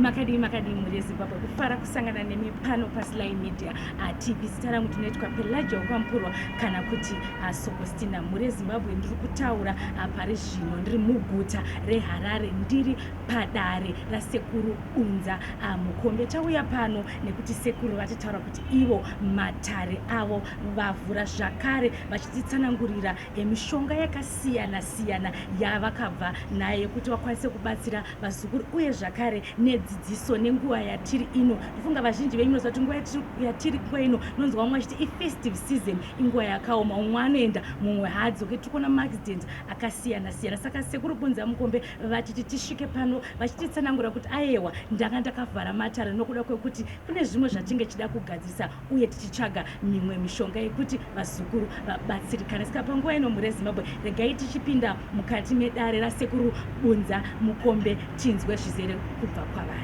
makadi murezimbabwe kufara kusangana nemi pano paSly Media TV. Zita rangu tinoitwa Pelagia Wakwamurwa kana kuti Sokostina. Murezimbabwe ndiri kutaura pari zvino ndiri muguta reHarare, ndiri padare rasekuru Unza Mukombe. Tauya pano nekuti sekuru vatitaura kuti ivo matare avo vavhura zvakare vachititsanangurira mishonga yakasiyana siyana yavakabva naye kuti vakwanise kubatsira vazukuru uye zvakare nedzidziso nenguva yatiri ino. Ndifunga vazhinji venyu munozva kuti nguva yatiri nguva ino nonzwa mumwe achiti ifestive season, inguva yakaoma, mumwe anoenda mumwe haadzoke. Tiri kuona maaccident akasiyana siyana. Saka sekuru Unza Mukombe vachiti tisvike pano vachititsanangura kuti ayewa ndanga ndakavhara matare nokuda kwekuti kune zvimwe zvatinge chida kugadzirisa uye tichitsvaga mimwe mishonga yekuti vazukuru vabatsirikane. Saka panguva ino murezimbabwe regai tichipinda mukati medare rasekuru Unza Mukombe tinzwe zvizere kubva kwavari.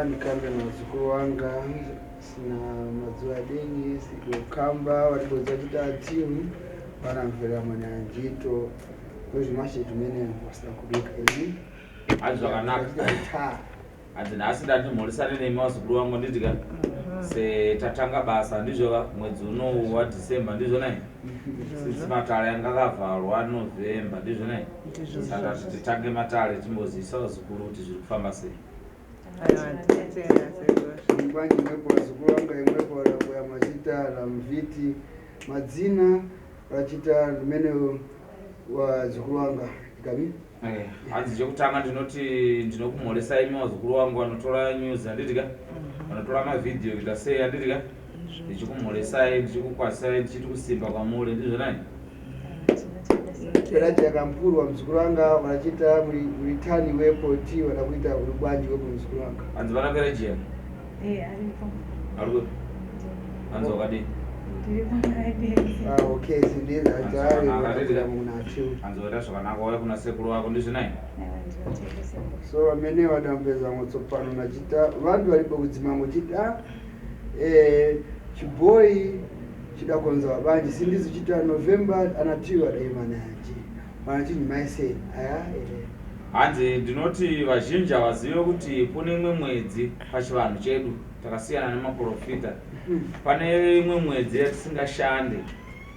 Ndikamba nazukuru wanga sina mazuva dengi sikukamba walibodza kuti timu vanamvera mwananjito kwezvimashe tumene wasina kubika izi azvakanaka adzina asida timhoresane nemi vazukuru vangu nditika setatanga basa ndizvova mwedzi uno wa December ndizvonai sisi matare anga akavharwa November ndizvonai saka titange matare timbozivisa vazukuru kuti zviri kufamba sei. Mbanyi mwepo wazukuru wanga imwepo walakuya machita la mviti madzina wachita limene wazukuru wanga ikami hanzi chekutanga ndinoti ndinokumhoresai imi vazukuru wangu vanotora news handitika vanotora mavidhiyo kuita sei handitika ndichikumhoresai ndichikukwasai ndichiti kusimba kwamuri ndizvonai Pelagia Wakwamurwa mzukuru wanga wanachita Mlitani wepo ti wanakuita urugwaji wepo mzukuru wanga hanzi vana Pelagia aripo hanzi wakadi okay sindira tayari munati hanzi wenda zvakanaka wauya kuna sekuru wako ndizvonai so vamene vadampeza motsopano nachita vantu varipo kudzimango chita chiboyi chidakonza wabanji sindizo chita November anatiwa daimanaji vanachini maise aya hanzi ndinoti vazhinji havazive kuti kune imwe mwedzi pachivanhu chedu takasiyana nemaprofita. Pane imwe mwedzi yatisingashande,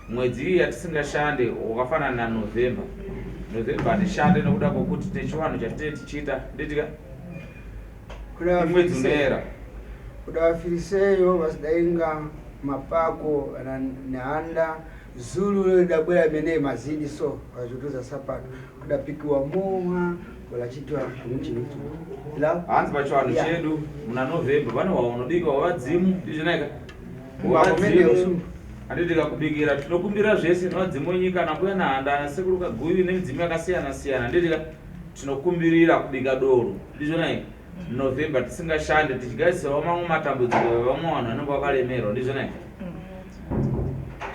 mwedzi iyi yatisingashande wakafanana naNovember. November ndishande nokuda kwokuti nechivanhu chatinenge tichiita nditika mwedzi unoera kudafiriseyo vasidainga mapako nehanda Zulu dabwera mene mazidi so vazotoza sapato kudapikiwa mowa walachitwa kumchinitu la hanzi pachivanhu chedu muna November vane waunodika wavadzimu ndizvonaika wavamene usu handitika kubikira tinokumbira zvese nevadzimu wenyika nakuya nahanda sekuru Kagwivi nemidzimu yakasiyana siyana nditika tinokumbirira kubika doro ndizvonaika November tisingashande tichigadzirawo mamwe matambudziko vamwe vanhu vanenge vakalemerwa ndizvonaika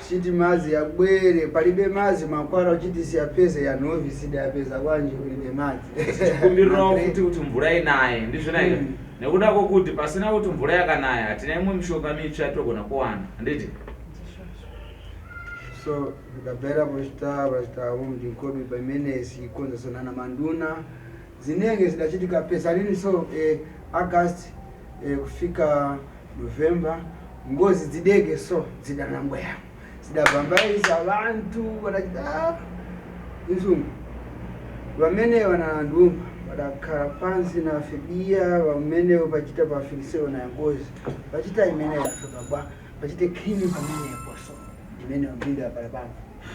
chiti mazi yabwere palibe mazi makwara uchiti siyapeza ya novisi dayapeza kwanje kulibe mazi tikumbirirawo kuti mvura inaye ndizvonaika nekuda kwokuti pasina kuti mvura yakanaya hatina imwe mishonga mitsva yatogona kuwana handiti so ndabvera vachitavo mudinkomi pamene sikonzesana na manduna zinenge zidachitika pesa lini so August kufika November ngozi dzidege so dzidanangweya zidabambaisa vantu vadachita inzungu vamene vananduma vadakhala pansi na fibia vamene vachita pafiliseo na ngozi vachita imene yafika bwa vachite clean pamene yaposo imene wambira pale pano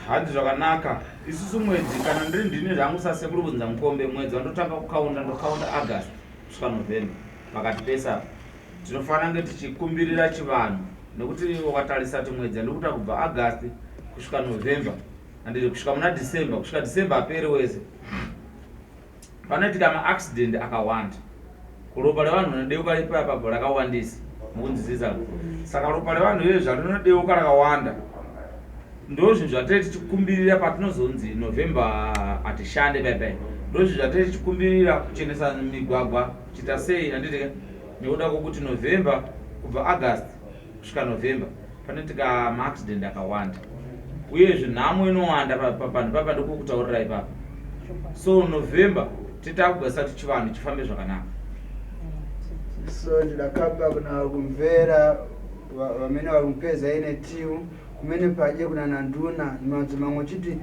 hanzi zvakanaka isusu mwedzi kana ndiri ndine zvangu sasekuru Unza Mukombe mwedzi vandotanga kukaunda ndokaunda August kusvika November pakati pesa tinofanira kunge tichikumbirira chivanhu nekuti wakatarisa kuti mwedzi ndikuta kubva August kusvika November handiti kusvika muna December, kusvika December apere wese panoitika maaccident akawanda. Ropa revanhu rinodeuka ipapo rakawandisa mukunzwisisa. Saka ropa revanhu izvezvi rinodeuka rakawanda. Ndo zvinhu zvatiri tichikumbirira patinozonzi November atishande bebe. Ndo zvinhu zvatiri tichikumbirira kuchenesa migwagwa kuchita sei handiti nekuda kwokuti November kubva August kusvika November panoitika maaccident akawanda. Uyezve nhamo inowanda panhu papa ndokutaurira ipapo. So November titakugadzirisa kuti chivanhu chifambe zvakanaka. So ndidakapa kuna kumvera vamene vari kupeza ine tiu kumene padye kuna nanduna nimanzi mamwe chiti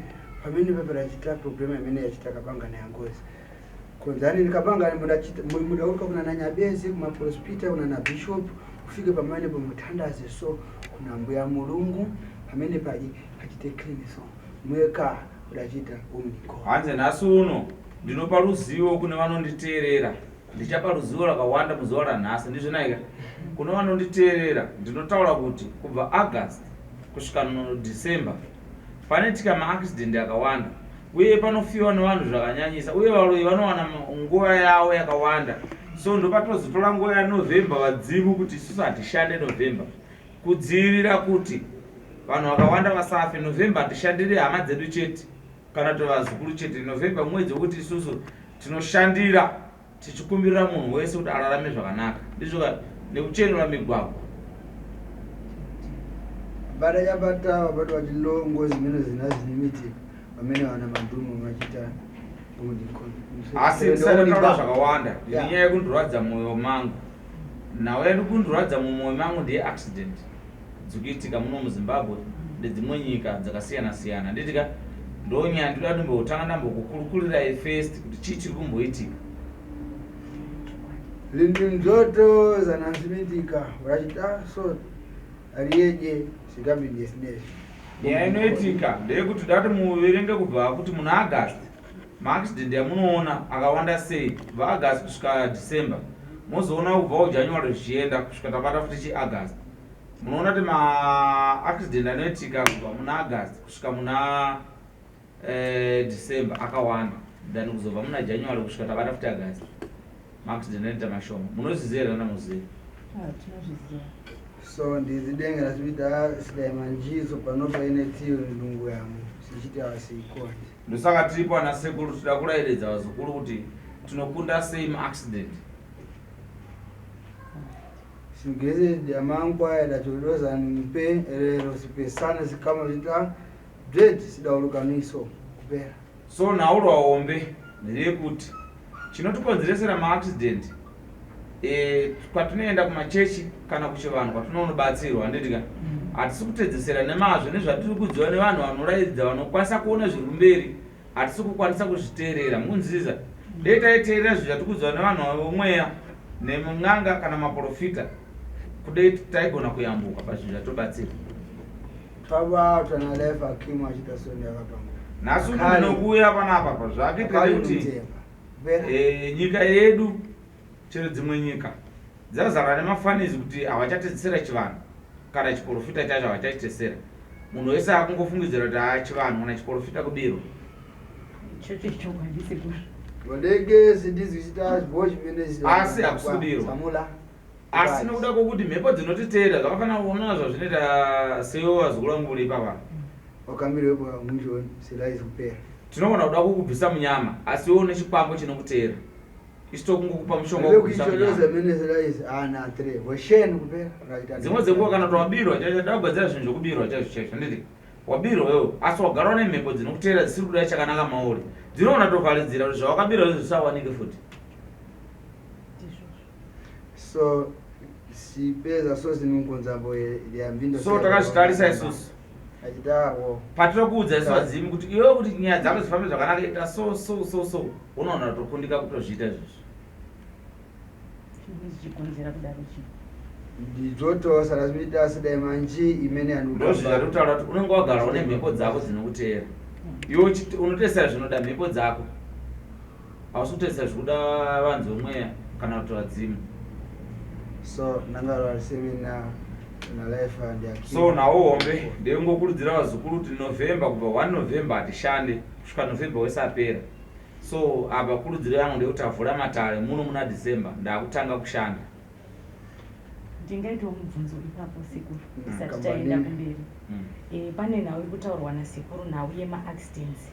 pamene pepera chita program imene yachitaka pangana yangozi konzani ndikapanga mudauka kuna nanyabezi kuma prospita kuna na bishop kufike pamene pomuthandazi so kuna mbuya mulungu pamene padye achite clean so mweka udachita umniko hanze nhasi uno ndinopa ruzivo kune vanonditeerera. Ndichapa ruzivo rakawanda muzuva ranhasi ndizvonaika kune vanonditeerera. Ndinotaura kuti kubva August kusvika December panoitika maaccident akawanda uye panofiwa nevanhu zvakanyanyisa uye varoi vanowana nguva yavo yakawanda. So ndopatozotora nguva yaNovember vadzimu kuti isusu hatishande November kudzivirira kuti vanhu vakawanda vasafe. November hatishandiri hama dzedu chete kana kuti vazukuru chete. November mwedzi wekuti isusu tinoshandira tichikumbirira munhu wese kuti ararame zvakanaka ndizvo nekuchenura migwagwa. bada yabata vabatu vachilongo zimene zinazvinimitika vamene vana mandumu vachita asi ndisatotaura zvakawanda nenyaya yekundiradza mwoyo mangu. Nawe ndikundiradza mumwoyo mangu ndeye accident dzikuitika muno muZimbabwe nedzimwe nyika dzakasiyana siyana. Nditika ndonyaya ndinoda ndimbotanga ndambokukurukurirai first kuti chii chiri kumboitika. Lindinzoto zanazimitika vachita so ariyeje sikambi destination. Nyaya inoitika ndeyekuti dati muverenge kubva kuti muna August maaccident yamunoona akawanda sei kubva August kusvika December. Mozoona kubva kuJanuary zvichienda kusvika tabata futi chiAugust. Munoona kuti maaccident anoitika kubva muna August kusvika muna December akawanda than kuzobva muna January kusvika tabata futi August. Maaccident anoita mashoma. Munozviziva here kana muziva? Tinozviziva. So ndizidenga rasvita sidaimanjizo panopa ine tiyo ndungu yamu sichiti avasiikoni. Ndosaka tiripo ana sekuru tida kurairidza vazukuru kuti tinokunda sei maaccident. Singeze diamangwa edachodoza nimpe erero sipesana sikama zita dread sidaulukaniso kupera. So nauro waombe ndeyekuti chinotikonzeresera maaccident kwatinoenda kumachechi kana kuchivanhu kwatinonobatsirwa handitika hatisi kutedzesera nemazvo nezvatiri kudziwa nevanhu vanoraidza vanokwanisa kuona zviri mberi hatisi kukwanisa kuzviteerera munziza dei taiteerera zvinhu zvatiri kudziwa nevanhu vomweya nemun'anga kana maprofita kudei taigona kuyambuka pazvinhu zvatobatsirwa. Pava tana life akimu achita soni yakapamba. Nhasi ndinokuuya panapa pazvakuitira kuti nyika yedu chero dzimwe nyika dzazara nemafanizi kuti havachatedzesera chivanhu kana chiprofita chacho havachachitesera. Munhu wese akungofungidzira kuti chivanhu kana chiprofita kubirwa. Wadege sidizvichita zvibo chimene asi hakusi kubirwa. Asi nekuda kwokuti mhepo dzinotiteera zvakafanira kuona zvazvinoita sewo vazukuru vangu uri ipapa. Wakambiriwepo mwisho selaizi kupera. Tinogona kuda kukubvisa munyama asi woone chikwambo chinokuteera. Isitokungokupa mushonga wokubvisa munyama. Dzimwe dzenguva kana kuti wabirwa chacho dagadzira zvinhu zvokubirwa chaizvo chaizvo handiti wabirwa wewo asi wagarawo nemhepo dzinokuteera dzisiri kudai chakanaka mauri dzinoona tovharidzira kuti zvawakabirwa izvo zvisawanike futi. So sipeza so ziningonzambo yambindo so takazvitarisa isusu achitawo patinokuudza isu vadzimu kuti iwe kuti nyaya dzako dzifambe zvakanaka ita so unoona tokundika kutozviita izvozvo. Chikonzera kudaro chi ndidzoto sarazvita sidai manji imene ndo zvatautaura kuti unenge wagarawo nemhepo dzako dzinokuteera iwe unotesera zvinoda mhepo dzako hausi kutesera zvikuda vanhu vomweya kana kuti vadzimu. So nangara semina na life and akili. So nawo ombe ndengokurudzira vazukuru kuti November kubva 1 November atishande kusvika November wese apera. So apa kurudziro yangu ndekuti avhura matare muno muna December ndakutanga kushanda. Ndingaita mubvunzo ipapo sekuru isati taenda kumberi. Pane nhau iri kutaurwa nasekuru nhau yema-accidents.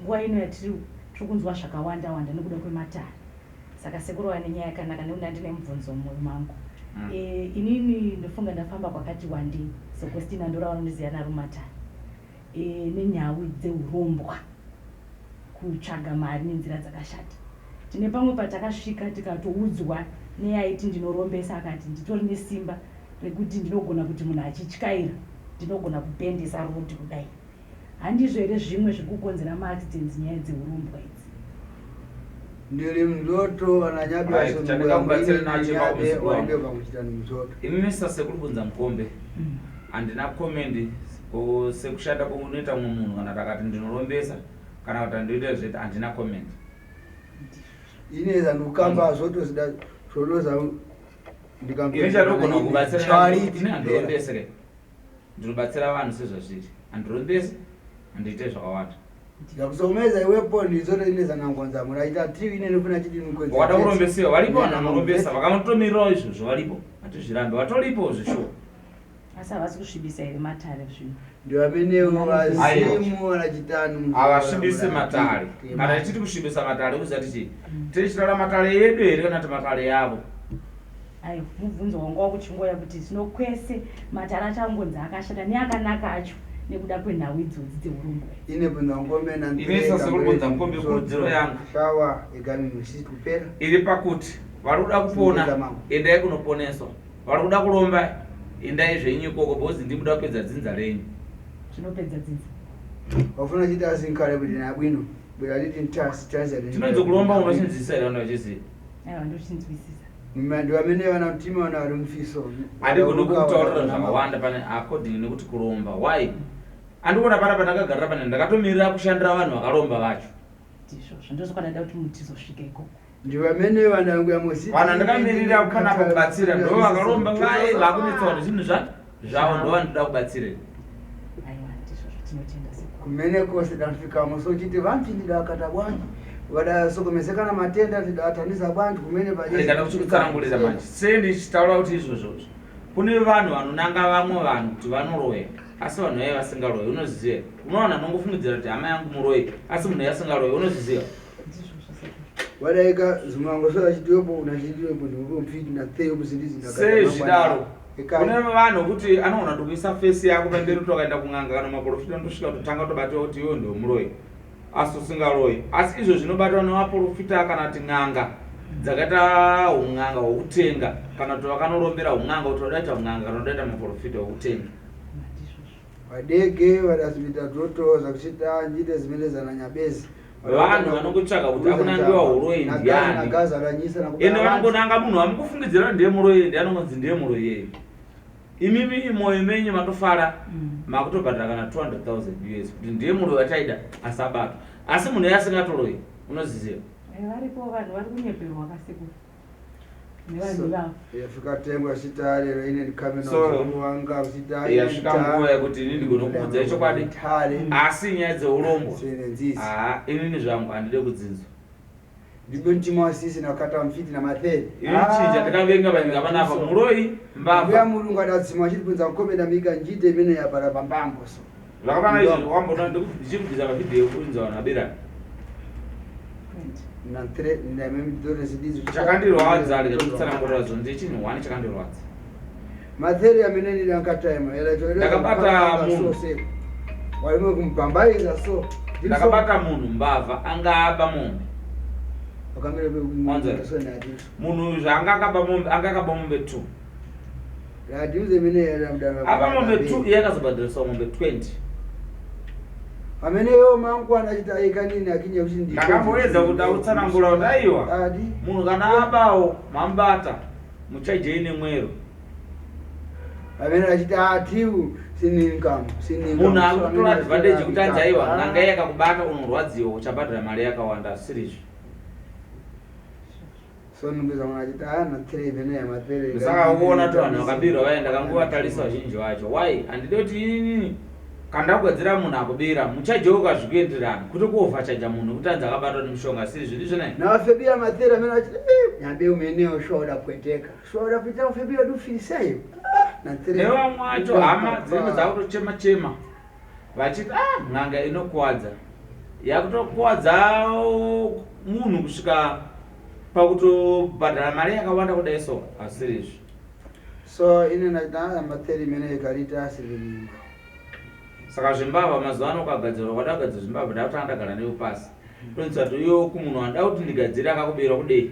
Nguva ino yatiri kunzwa zvakawanda wanda nekuda kwematare. Saka sekuru wane nyaya yakanaka nekuti ndine mubvunzo mumwoyo mangu. Inini ndofunga ndafamba kwakati wandei seKwestina ndorawa ndoziya naro matare. Nenyau dzeurombwa kutsvaga mari nenzira dzakashata. Tine pamwe patakasvika tikatoudzwa neyaiti ndinorombesa akati nditori nesimba rekuti ndinogona kuti munhu achityaira ndinogona kupendesa rodi kudai. Handizvo here zvimwe zvikukonzera maaccidents nyaya dzeurombwa idzi? Ndiri mzoto ananyabe wasimbuyamuibe pakuchita nemzoto. Inini sasekuru kunza mukombe handina comment sekushanda kweunoita mumwe munhu kana takati ndinorombesa kana kuti ndoita zvete handina comment. Ineza ndikukamba zvotozida zvoloza ndichanogona kubatsira handorombese ndinobatsira vanhu sezvazviri handorombese handiite zvakawanda. Ndakusomeza iwepo ndizoto ineza nangwanza muraita tiri ine nofuna chidi nukwenza. Wada kurombesiwa walipo vanhu vanorombesa vakamutomirawo izvozvo walipo hatizvirambe vatoripo zvishuwa. Asi havasi kusvibisa here matare zvino? Ndivamenewo vazimu vanachitanu havasvibise matare. Kana tichiti kusvibisa matare kuzati chii? Tichitaura matare yedu here kana kuti matare yavo? Ayo mubvunzo wangu wakuchingoya kuti zvinokwese matare achangonzi akashata neakanaka acho nekuda kwenhau idzodzi dzeurombwa. Ine bvunza ngombe na inesa sekulubvunza mukombe kurudziro yangu shawa igami musisi kupera iri pakuti vari kuda kupona endai kunoponeswa, vari kuda kuromba endai zvenyu ikoko bhozi ndimuda kupedza dzinza renyu. Zvinopedza dzinza wafuna chiti asinkare kuti nabwino bwera liti ntasi chanza tinonzo kuromba unochinzisa ira unochiziva. Aiwa ndochinzwisisa. Ndivamene vana mtima vana vari mufiso handikoni kutaurira zvakawanda pane according nekuti kuromba why andikuona pana pandakagarira pane ndakatomirira kushandira vanhu vakaromba vacho ndizvozvo ndozvakanada kuti mutizosvika ikoko. Ndivamene vana nguya musi vanhu andakamirira panapa kubatsira ndo vakaromba vai vakunetsawo nezvinhu zvavo ndo vandoda kubatsirei. Aiwa ndizvozvo tinotenda sekuru. kumene kose tanfikamo so chiti vamtindira akata bwanji vadasokomezekana matenda tidatanisa bwanji kumene ndikada kuchikutsanangurira manje sendi chitaura kuti izvozvo kune vanhu vanonanga vamwe vanhu kuti vanoroya asi vanhu vaya vasingaroyi unoziziva. Unoona nongofungidzira kuti hama yangu muroyi asi munhu yasingaroyi unoziziva. wadaika zimango so achitiwepo unachitiwepo ndimupfiti na theo kuzindizi sei zvidaro kune vanhu kuti anogona kuisa fesi yako pamberi kuti wakaenda kung'anga kana maprofita ndosvika kutotanga tobatiwa kuti iwe ndio muroyi asi usingaroyi. Asi izvo zvinobatwa nemaprofita kana kuti n'anga dzakaita ung'anga hwokutenga kana kuti vakanorombera ung'anga kuti wadaita ung'anga kana wadaita maprofita hwokutenga. vadege vadazivita dzoto zakuchita njite zimene zananyabezi vanhu vanokutsvaga kuti akunangiwa uroyi ndiani ende vanongonanga munhu amukufungidzira ndiye muroyi ndi anongonzi ndiye muroyi yeye. Imimi moyo menyu matofara makutobhadhara kana 200,000 US kuti ndiye muroyi wataida asabatwa asi munhu yasingatoroyi unoziziva. Varipo vanhu vari kunyeperwa vakasekuru nevanhu vavo yasvika tengo yasvita lero ine ndikamenawanga yasvika nguva yekuti ini ndigonokuudza chokwadi asi nyaya dzeurombo inini zvangu handide kudzinzwa. ndibe mtima wasisi nakata mfiti na matheri ini chinja ndikavenga vanyika panapa muroyi mbavya mulungu adadzima achitibvunza mukomenda mika njite imene yapara pambambo so zvakapana izvo wambona ndichikubvisa mavhidhiyo ekuinza vanhu aberani chakandirwadza ndikutsanangurira zvo ndechinhu chakandirwadza matheri amene ndidangataima ndakabata munhu walime kumpambayiza so ndakabata munhu mbavha angaaba mombe munhu zvaangakaba mombe 2 radiuze imene apa mombe 2 iye akazobhadhiriswa mombe 20 ameneyo mangwana achita ikanini akinye kuti ndakamboedza kuti autsanangura kuti aiwa munhu kana abawo mambata muchajei nemwero amene achita atiu sininkamu munhu akutora advantage kuti anzi aiwa nganga yakakubata unorwadziwa uchabhadhira mari yakawanda sirizvo. so nimbiza mwanajita na 3 vene ya matere saka uona tu vanhu vakabirwa vaenda kanguvatarisa vazhinji vacho wai handidoti inini kandagwedzera munhu akubira muchajoka zvikuenderana kuti kuovhachaja munhu kuti anzi akabatwa nemushonga siri zviri zvonai nawafebira matere amene achiti nyambe umenewo shoda kweteka shoda kuita ufebira dufiseyo nevamwe wacho hama dzinenge dzakutochema-chema vachiti n'anga inokuwadza yakutokuwadza munhu kusvika pakutobhadhara mari yakawanda kudai so asiri izvi so ine naita matere imene ikarita asiri saka zvimbavha mazuva ano ukagadzirwa wadagadzira zvimbavha ndakuti andagara newe pasi tonzwa kuti iwe kumunhu wanda kuti ndigadzire akakubira kudei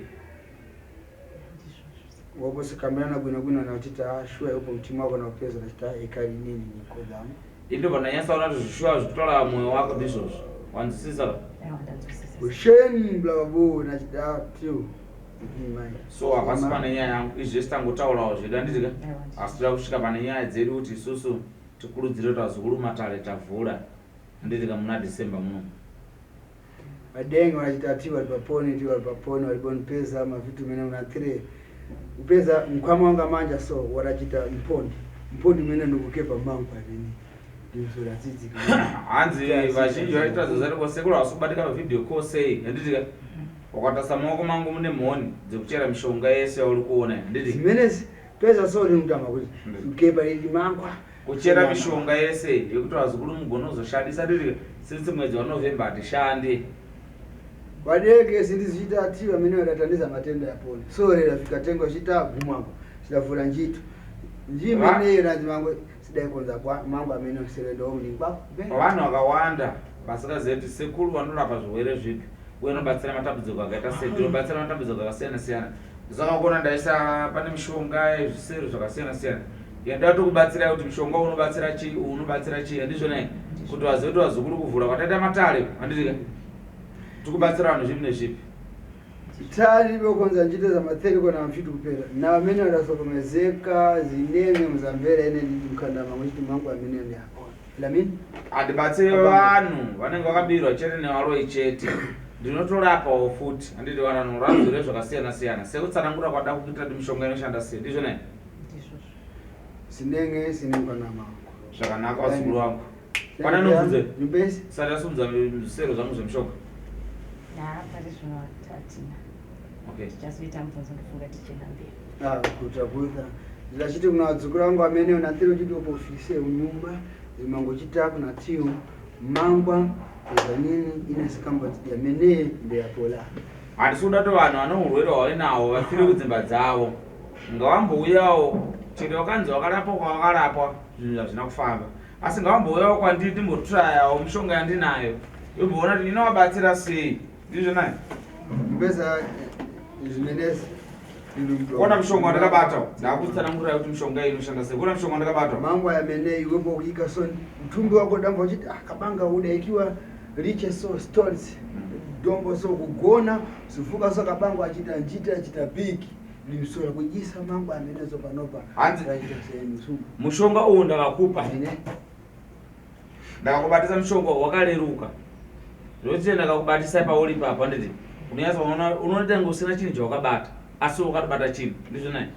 wokusikambirana gwina nachita shuwa yopo mtima wako nakupeza nachita ekari nini nikodhamu indobva ndanyatsaona kuti zvishuwa zvikutora mwoyo wako ndizvozvo wanzwisisa usheni blababu nachita tiu so hapasi pane nyaya yangu izvi zvese tangotaurawo zvedu handitika asi toda kusvika pane nyaya dzedu kuti isusu tikurudzire kuti vazukuru matare tavhura handitika muna December muno madenga wanachita tiu walipaponi walibonipeza mavitu mene unatire upeza mkwama wanga manja so warachita mpondi mene nikukepa mangu adini ndimsura tsitsi hanzi vazhinji vaita zozari kwasekuru vasukubatika pavidhio call sei handitika wakatasa maoko mangu mune mhoni dzekuchera mishonga yese yauri kuona handiti zimenezi peza so rimutama kuti ukepa ili mangwa kuchera mishonga yese yekuti vazukuru mugona kuzoshandisa nditika since mwedzi waNovember hatishandi vadeke sindizichita ati amene wadatandiza matenda yaponi so lera fika tengo chita gumwako sidavula njitu njimeneyo nanzi mangu sidaikonza kwa mangu amene userendo omningwa vanhu vakawanda vasikaziva kuti sekuru vanorapa zvirwere zvipi uye unobatsira matambudziko akaita sei tinobatsira matambudziko akasiyana-siyana zvakakona ndaisa pane mishonga yezvisero zvakasiyana-siyana yandava tokubatsirai kuti mishonga unobatsira chii unobatsira chii handizvonai kuti vazive kuti vazukuru kuvhura kwataita matare handitika tikubatsira vanhu zvipi nezvipi tari bokonza njite za materiko na mfitu kupera na wamene wadasokomezeka zinenge muzamvera ene mkanda mamwiti mangu amene ndi akona lamini adibatsire vanhu vanenge vakabirwa chete nevaroi chete ndinotorapawo futi handiti vanhu zvirwere zvakasiyana-siyana sekutsanangura kwada kuita kuti mishonga inoshanda sei ndizvonai sinenge sinemkana mangu zvakanaka vazukuru vangu pana nobvunze nyumbesi sati asumudza zvisero zvangu zvemishonga kutakuza zilachiti kuna wadzukuru wangu amene unatiri uchiti opofise unyumba zimango chitaku na tiu mangwa ezanini inasikamba tidi amene ndeyapola handisi kuda to vanhu vane urwere hwainawo vafire kudzimba dzavo ngawambouyawo chete wakanzi wakarapwa kwawakarapwa zvinhu hazvina kufamba asi ngawambouyawo kwandiri timbotrayawo mishonga yandinayo yomboona kuti inovabatsira sei ndizvonai mbeza zvimenezi kona mishonga wandakabata ndakutsanangurai kuti mishonga iyi inoshanda sei kona mishonga wandakabata mangwa yamene iwepo kuika so mtumbi wako dambo uchiti akabanga uda ikiwa riche so stories dombo so kugona sifuka so kabanga achita njita achita biki limsora kujisa mangwa amene so panopa hanzi mushonga uwu ndakakupa ndakakubatisa mushonga wakaleruka zvochite ndakakubatisa pauri papa nditi unyasa unotenga usina chinhu chawakabata asi wakatobata chinhu ndizvonai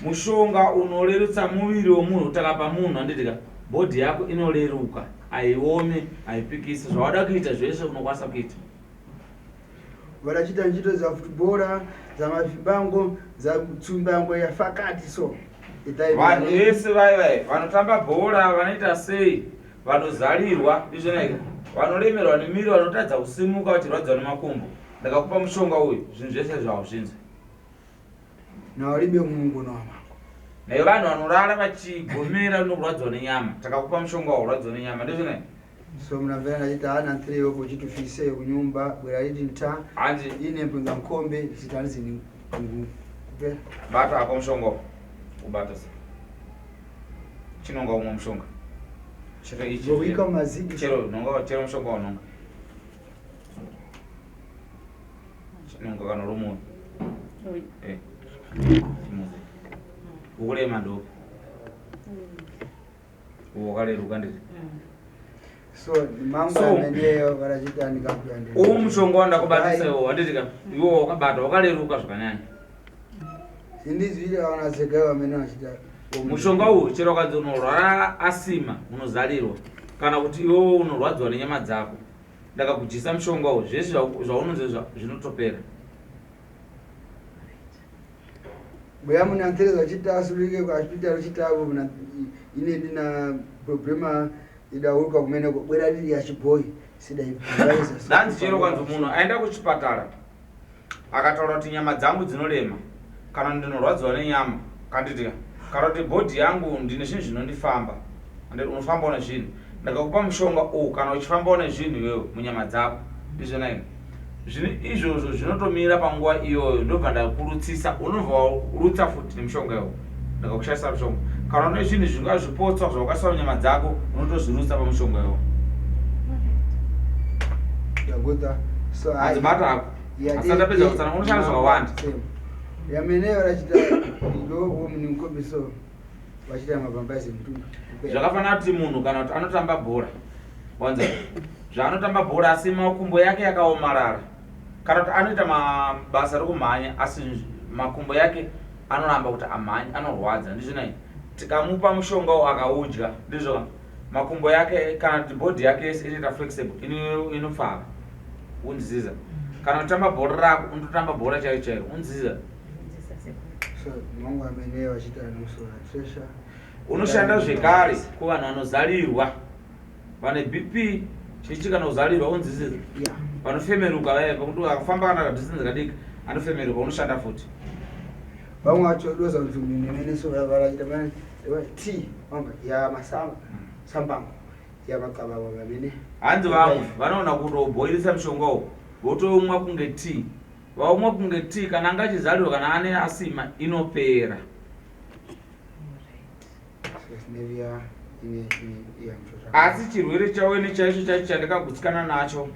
mushonga unorerutsa muviri womunhu utakapa munhu handitika bhodhi yako inoreruka haiomi haipikisi zvawada kuita zvese unokwanisa kuita vadachita njito za futbora za mavimbango za tsumbango yafakati so vanhu vese vaivai vanotamba bhora vanoita sei vanozarirwa ndizvonai vanolemerwa nemiri vanotadza kusimuka vachirwadziwa nemakumbo ndakakupa mushonga uyu zvinhu zvese zvahuzvinzwa nawaribe mungu nawamangu naye vanhu vanorara vachigomera nokurwadziwa nenyama takakupa mushonga wakurwadziwa nenyama ndizvonai so mnamvera nachita ana ntireyo kuchitufise kunyumba bwera riti nta hanzi ine mpinga mkombe zitalizini kupera bata apa mushonga ubata sa chinonga umwe mushonga chero ichi wika mazidi chero nonga chero mushonga unonga chinonga kana rumu chimuzi ukulema ndo uwakaleruka nditi so mangu ameneyo varachita ndikakuyande mushonga wandakubatisaiwo wanditika iwo wakabata wakaleruka zvakanyanya sindizvile vanasega vamene vachita mushonga uyu chero kadzi unorwara asima unozalirwa kana kuti iwo unorwadziwa nenyama dzako ndakakujisa mushonga uyu zvese zvaunonze zvinotopera bweya muna ntereza vachitasulike kuhospital chitavo ine ndina problema idauruka kumeneko bwera riri yachibhoyi danzi chero kwanzi munhu aenda kuchipatara akataura kuti nyama dzangu dzinorema kana ndinorwadziwa nenyama kanditika kana kuti bhodhi yangu ndine zvinhu zvinondifamba unofambawo nezvinhu ndakakupa mushonga uyu kana uchifambawo nezvinhu iwewe munyama dzako ndizvona ino izvozvo zvinotomira panguva iyoyo ndobva ndakurutsisa unobva warutsa futi nemushonga iwo ndakakushandisa mushonga kana une zvinhu zvinga zvipotswa zvawakaswa munyama dzako unotozvirutsa pamushonga iwo adzibata ako asandapedza kutsana unoshanda zvakawanda yameneyo rachita ndomunimkombiso vachita mabambazi mtundu zvakafanana kuti munhu kana kuti anotamba bhora wanza zvaanotamba bhora asi makumbo yake yakaomarara kana kuti anoita mabasa rekumhanya asi makumbo yake anoramba kuti amhanye anorwadza ndizvonai tikamupa mushonga akaudya ndizvo makumbo yake kana kuti bhodhi yake yese inoita flexible inofara unziza kana kutamba bhora rako undotamba bhora chairo chairo unziza so mangu ameneyo vachita nomusora tresha unoshanda zvekare kuvanhu vanozalirwa vane bp chichi kana kuzalirwa unzizira vanofemeruka vaya pakuti akafamba kana kadhistansi kadiki anofemeruka unoshanda futi vamwe vacho doza kuti nemeneso varachita t amba yamasamba sambango yamakabava vamene hanzi vamwe vanoona kutobhoirisa mushonga uwo votomwa kunge t vaumwa kunge t kana anga achizalirwa kana ane asima inopera asi chirwere chaweni chaicho chaicho chandikagutsikana nacho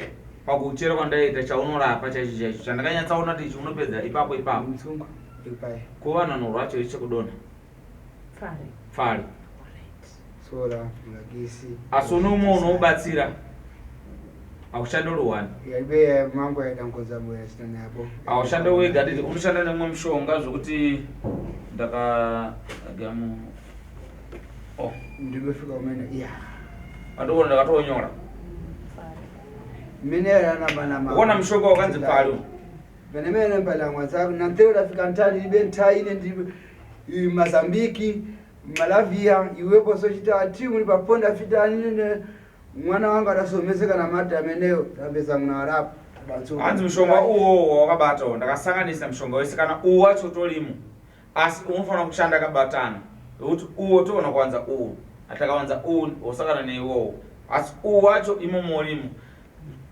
pakuchera kwandaita chaunorapa chaicho chaicho chandakanyatsaona kuti ichi unopedza ipapo ipapo kuvanhu vanorwacho ichi chekudonha pfari asi unoumwe unoubatsira haushande ruwani haushande wega diti unoshanda nemwe mushonga zvokuti ndakagamu ndinofika kumene andikuona ndakatonyora kuona mushonga wakanzi pfari venemene mbalamwa dzako nanteo dafika ntali ibe ntaine ndi Mazambiki Malavia iwepo sochita ati muri paponda fitanine mwana wangu adasomeseka na mata ameneyo tambeza mnawarapo hanzi mushonga uwo wakabata ndakasanganisa mushonga wese kana uwo wacho tolimu asi unofanira kushanda kabatana kuti uwo toona kwanza uwo atakawanza uwo osakana neiwowo asi uwo wacho imomo olimu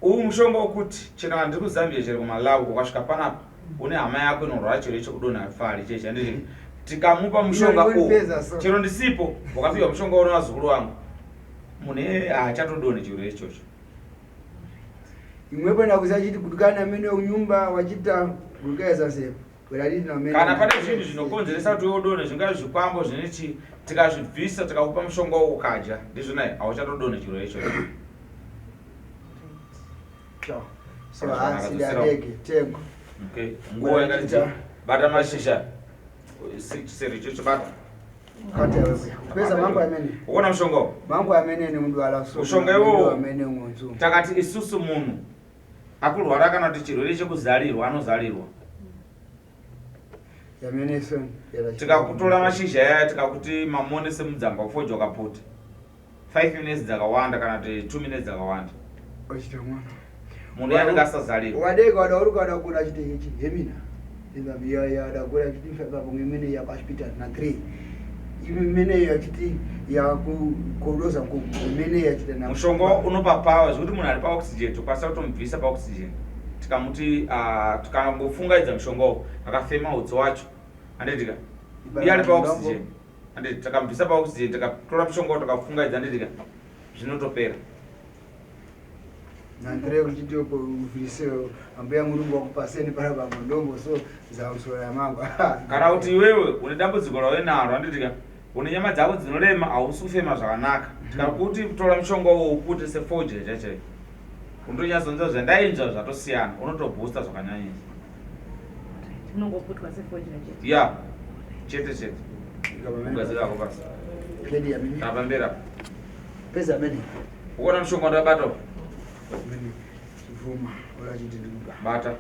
uwu mushonga wokuti chena ndiri kuzambia chero kumalawi ukasvika panapa une hama yako inorwara chero chekudonha fari chechi handiti tikamupa mushonga uwo chero ndisipo wakapihwa mushonga uno wazukuru wangu mune haachatodonhe chiro ichocho imwepo ndakusachiti kutukana mene unyumba wachita kukaisa sepo kana pane zvinhu zvinokonzeresa kuti udonhe zvingaa zvikwambo zvinechi tikazvibvisa tikakupa mushonga uwo ukadya ndizvonai hauchatodonhe chiro ichocho so asidadeke tengo nguva yakati bata mashizha chisero ichocho bata pesa mambo amene uona mushonga uwo mambo amene ne mundu ala so mushonga iwo amene ngonzo takati isusu munhu akurwara kana kuti chirwere chekuzalirwa anozalirwa yamene so tikakutora mashizha yaya tikakuti mamone semudzamba kufoja ukapota 5 minutes dzakawanda kana kuti 2 minutes dzakawanda ochita mwana munhu yanenge asazalirwa wadeka wadaruka wadakura chite ichi hemina ndingambiya yadakura chiti fababo imene ya hospital na 3 imene yachiti yakukodoza imene yachita na mushonga unopa power zvekuti munhu ari paoxygen tokwanisa kutomubvisa paoxygen tikamuti tikambofungaidza mushonga uwo akafema utso wacho handitika iye ari paoxygen handiti takamubvisa paoxygen tikatora mushonga uwo takafungaidza handitika zvinotopera nandire kuchitoko uvise ambuya mulungu wakupaseni para pamondombo so zausora mangu kana kuti iwewe une dambudziko rawenaro handitika une nyama dzako dzinorema hausi kufema zvakanaka. Tikakuti tora mushonga uwo ukuti sefojeri chaichai undonyazonza zvendainzva zvatosiyana unotobhusta zvakanyanyisa. Unongoputwa sefojeri chete. Ya chete ugazirako basi tapambera pesa mene uona mushonga ndabata chivuma urachiti ndimuka bata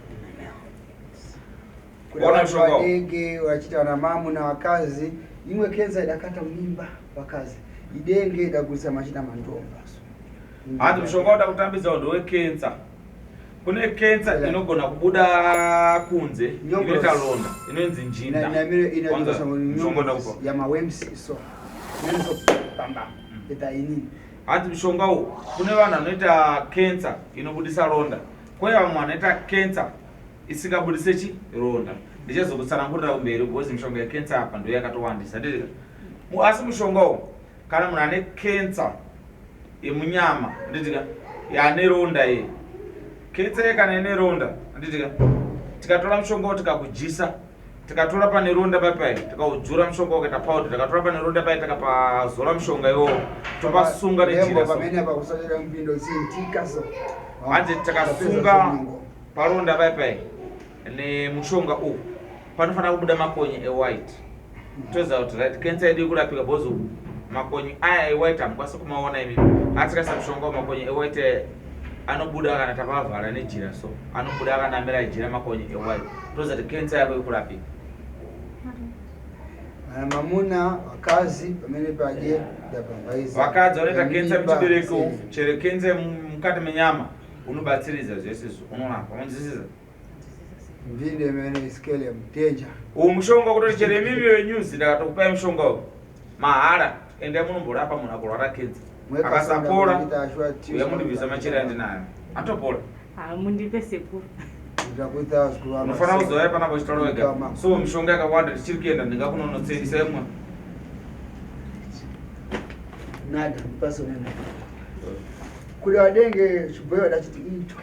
kuna wadenge wachita na mamu na wakazi imwe kenza idakata mimba wakazi idenge idagulisa machina mandomba hati mushonga uda kutambidza ndo wekenza. Kune kenza inogona kubuda kunze inoita londa inonzi njinda ya mawems so nenzo pamba etaini. Hati mushonga uwu kune vanhu vanoita kenza inobudisa ronda kwe vamwe vanoita kenza isingabudise chi ronda. Ndichazokutsanangurira kumberi because mishonga yekenza apa ndo yakatowandisa ndiri. Asi mushonga uwu kana munhu ane kenza yemunyama nditika yane ronda iyi kenza kana ine ronda nditika tikatora mushonga uwu tikakujisa tikatora pane ronda papai tikaudzura mushonga ukaita powder tikatora pane ronda pai tikapazora mushonga iwowo topasunga nejira pamene pakusachera mpindo sintika so hati tikasunga paronda paipai nemushonga uwu panofanira kubuda makonye ewhite toziva kuti right kenza yedu ikurapika bozo makonye aya ewhite hamukwanisi kumaona imi asi tikasa mushonga wemakonye ewhite anobuda kana takavhara nejira so anobuda akanamira jira makonye ewhite toziva kuti kenza yako ikurapika. mamuna wakazi pamene paje ndapambaiza vakadzi vanoita kenza muchibereko chero kenza mukati menyama unobatsiridza zvese izvo unorapa unonzwisisa mvinde imene isikele ya mteja uwu mushonga kutoti chero imimi wenyuzi ndakatokupai mushonga uwu mahara ende munomborapa munhu akurwara kenza akasapora uya mundibvisa machero andinayo atopora. Mundipe sekuru. Unofanira kuzouya panapa uchitaura wega. So mishonga yakawanda tichiri kuenda ndingakunonotsendisa imwe. Nada mpaso nene. Kule wadenge chibwewa dachiti ito.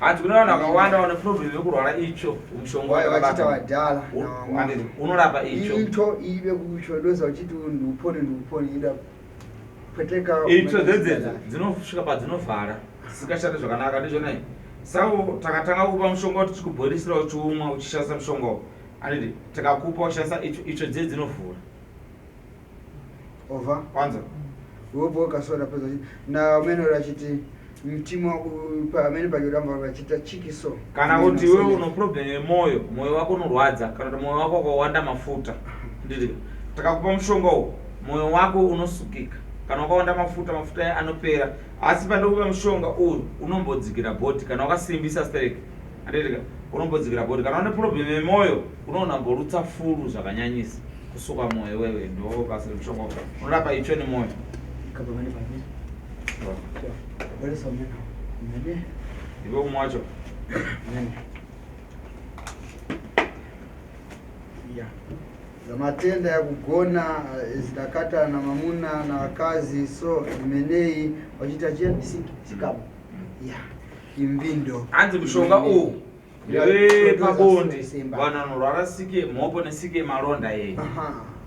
Hati kuna vanhu vakawanda vane problem yekurwara itsvo mushonga wachita wadhala unorapa itsvo. Ito ibe kuchodoza uchiti ndupone ida kweteka itsvo dzedzedze dzinosvika padzinovhara dzisikashande zvakanaka ndizvonai. Saka takatanga kupa mushonga kuti tichikubhoilisira uchiumwa uchishandisa mushonga uyu anditi tikakupa uchishandisa itsvo dzedze dzinovhura over kwanza uopo kasoda pesa na umene urachiti mtima pamene pajodamba vachita chikiso kana kuti wewe uno problem yemoyo moyo wako unorwadza kana kuti moyo wako wakawanda mafuta nditi takakupa mushonga uyu moyo wako unosukika kana wakawanda mafuta anopera asi pandokupa mushonga uyu unombodzikira body kana wakasimbisa stereki anditi unombodzikira body kana une problem yemoyo unoona mborutsa furu zvakanyanyisa kusuka moyo wewe ndo basa remushonga unorapa itsvo nemoyo kapamene pamene Where's Omena? Mene? Iwe umwacho? Mene. Yeah. Za matenda ya kugona zidakata na mamuna na wakazi so imenei wachita jen sikabu. Yeah. Imbindo. Anzi mushonga uwu ndewe pabonde vanhu vanorwara sike mhopo nesike maronda yeye.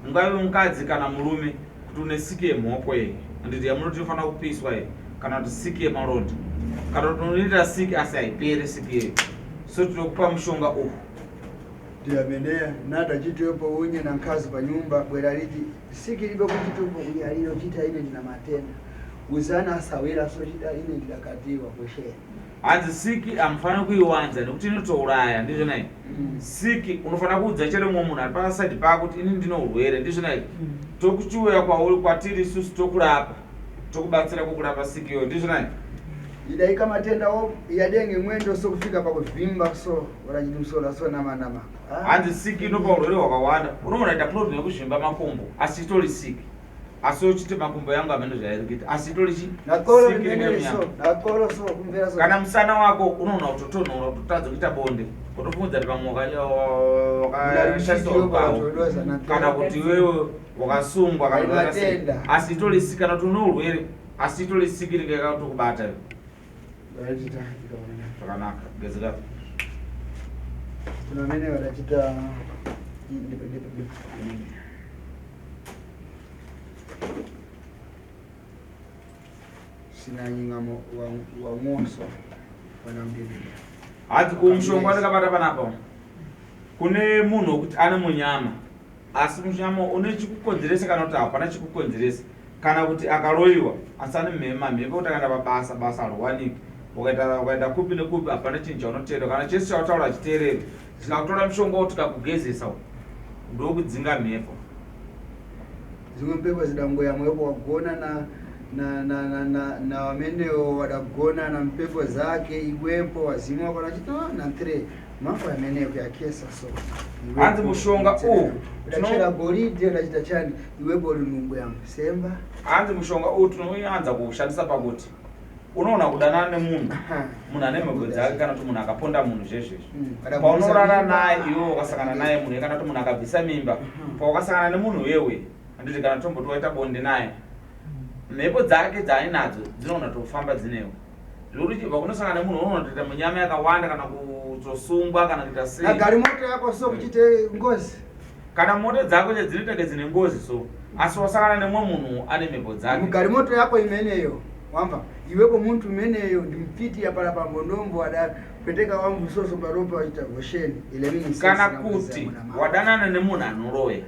Ungave mukadzi kana murume kuti une sike mhopo yeye. Nditi yamunoti inofanira kupiswa yeye. Kana kuti siki yemaronda kana kuti unoita siki asi haipere siki yeyo so tinokupa mushonga uyu ndiyameneya nada chitopo unye na nkazi pa nyumba bwera liti siki libe kuchitopo unyaliro chita ine ndina matenda uzana asawira so chita ine ndidakatiwa kweshera hanzi siki hamufani kuiwanza nekuti inotouraya ndizvonai siki unofanira kuudza chero mumwe munhu ari pasaidi pako kuti ini ndino urwere ndizvonai tokuchiuya kwauri kwatiri isusu tokurapa tokubatsira kukurapa siki yo ndizvonai idaika matenda o yadenge mwendo so kufika pakuvimba so warachimusora so nama hanzi siki inopa urwere hwakawanda unoona ita problem yekuzvimba makumbo asi itori siki asi uchiti makumbo yangu amene zvairikita asi itori nakoro so kumvera so kana musana wako unoona kutotonhora kutotadza kuita bonde kutofungudza kuti vamwe wakashandisa ukawo kana kuti wewe wakasungwa kana asi itori siki kana kuti une urwere asi itori siki ringaika kutokubata yo zvakanaka gezikapo kuna mene wadachita sina nyingamo wa ngoso wanamdilia hati umushonga ndakabata panapa kune munhu wekuti ane munyama asi munyama une chikukonzeresa kana kuti hapana chikukonzeresa kana kuti akaroyiwa asane mhepo kuti akaenda basa harwaniki ukaenda kupi nekupi hapana chinhu chaunoteerera kana chese chautaura chiteerero tikakutora mushonga kuti kakugezesa ndokudzinga mhepo zimwe mhepo zidangoya mwepo wagona na wamenewo wadagona na mpepo zake iwepo wazimu wako nachito na 3 mambo yameneyo yakesa so hanzi mushonga tunachira golide nachita chani iwepo lunungu ya msemba hanzi mushonga tunoanza kushandisa pakuti unoona kudanana nemunhu ane mhepo dzake kana kuti munhu akaponda munhu zvezvezvo paunorara naye iwe wakasangana naye munhu kana kuti munhu akabvisa mimba paukasangana nemunhu wewe handiti kana tomboti waita bonde naye mhepo dzake dzaainadzo dzinoona tofamba dzinewo zvokuti chibva kunosangana nemunhu unoona kuita munyama yakawanda kana kutosungwa kana kuita sei agari moto yako so kuchite ngozi kana moto dzako dzinoitake dzine ngozi so asi wasangana nemumwe munhu ane mhepo dzake mugari moto yako imeneyo wamba iwepo muntu imeneyo ndimfiti yapala pambondombo adapeteka wangu soso paropa waita gosheni ile mimi kana kuti wadanana nemunhu anoroya